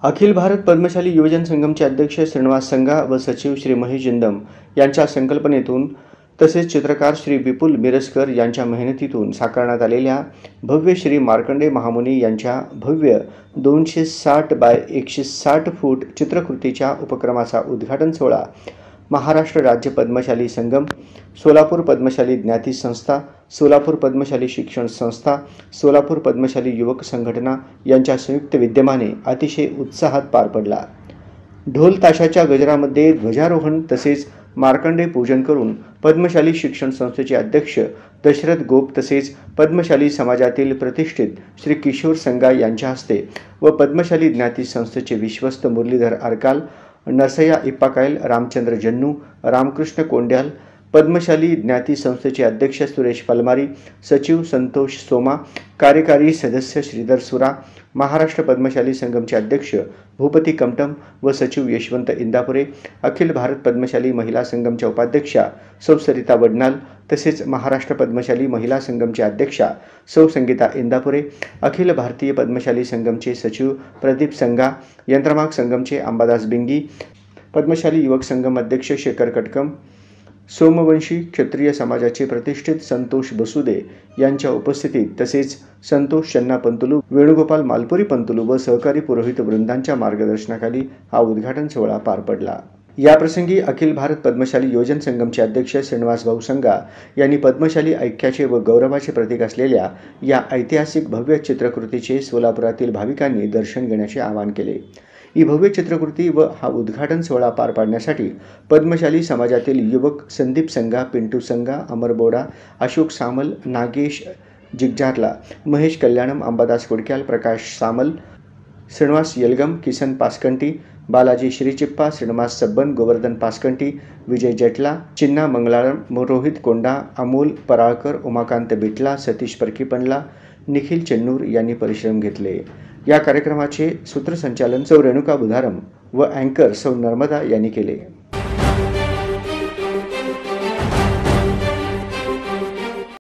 अखिल भारत पद्मशाली युवजन संघमचे अध्यक्ष श्रीनिवास संगा व सचिव श्री महेश जिंदम यांच्या संकल्पनेतून तसेच चित्रकार श्री विपुल मिरजकर यांच्या मेहनतीतून साकारण्यात आलेल्या भव्य श्री मार्कंडे महामुनी यांच्या भव्य 260 बाय 160 फूट चित्रकृतीच्या उपक्रमाचा उद्घाटन सोहळा महाराष्ट्र राज्य पद्मशाली संगम, सोलापूर पद्मशाली ज्ञाती संस्था, सोलापूर पद्मशाली शिक्षण संस्था, सोलापूर पद्मशाली युवक संघटना यांच्या संयुक्त विद्यमाने अतिशय उत्साहात पार पडला। ढोल ताशाच्या गजरामध्ये ध्वजारोहण तसेच मार्कंडे पूजन करून पद्मशाली शिक्षण संस्थेचे अध्यक्ष दशरथ गोप तसेच पद्मशाली समाजातील प्रतिष्ठित श्री किशोर संगा यांच्या हस्ते व पद्मशाली ज्ञाती संस्थेचे विश्वस्त मुरलीधर अरकाल, नरसय्या इप्पाकायल, रामचंद्र जन्नू, रामकृष्ण कोंड्याल, पद्मशाली ज्ञाती संस्थेचे अध्यक्ष सुरेश पलमारी, सचिव संतोष सोमा, कार्यकारी सदस्य श्रीधर सुरा, महाराष्ट्र पद्मशाली संगमचे अध्यक्ष भूपती कमटम व सचिव यशवंत इंदापुरे, अखिल भारत पद्मशाली महिला संगमच्या उपाध्यक्षा सौ सरिता वडनाल तसेच महाराष्ट्र पद्मशाली महिला संगमच्या अध्यक्षा सौ संगीता इंदापुरे, अखिल भारतीय पद्मशाली संगमचे सचिव प्रदीप संगा, यंत्रमाग संगमचे अंबादास बिंगी, पद्मशाली युवक संगम अध्यक्ष शेखर कटकम, सोमवंशी क्षत्रिय समाजाचे प्रतिष्ठित संतोष बसुदे यांच्या उपस्थितीत तसेच संतोष चन्ना पंतुलू, वेणुगोपाल मालपुरी पंतुलू व सहकारी पुरोहित वृंदांच्या मार्गदर्शनाखाली हा उद्घाटन सोहळा पार पडला। याप्रसंगी अखिल भारत पद्मशाली योजन संगमचे अध्यक्ष श्रीनिवास भाऊ संगा यांनी पद्मशाली ऐक्याचे व गौरवाचे प्रतीक असलेल्या या ऐतिहासिक भव्य चित्रकृतीचे सोलापुरातील भाविकांनी दर्शन घेण्याचे आवाहन केले। ही भव्य चित्रकृती व हा उद्घाटन सोहळा पार पाडण्यासाठी पद्मशाली समाजातील युवक संदीप संगा, पिंटू संगा, अमर बोडा, अशोक सामल, नागेश जिगजारला, महेश कल्याणम, अंबादास कोडक्याल, प्रकाश सामल, श्रीनिवास यलगम, किसन पासकंटी, बालाजी श्रीचिप्पा, श्रीनिवास सब्बन, गोवर्धन पासकंटी, विजय जटला, चिन्ना मंगलाळम, रोहित कोंडा, अमोल पराळकर, उमाकांत बिटला, सतीश परकीपणला, निखिल चेन्नूर यांनी परिश्रम घेतले। या कार्यक्रमाचे सूत्रसंचालन सौ रेणुका बुधारम व अँकर सौ नर्मदा यांनी केले।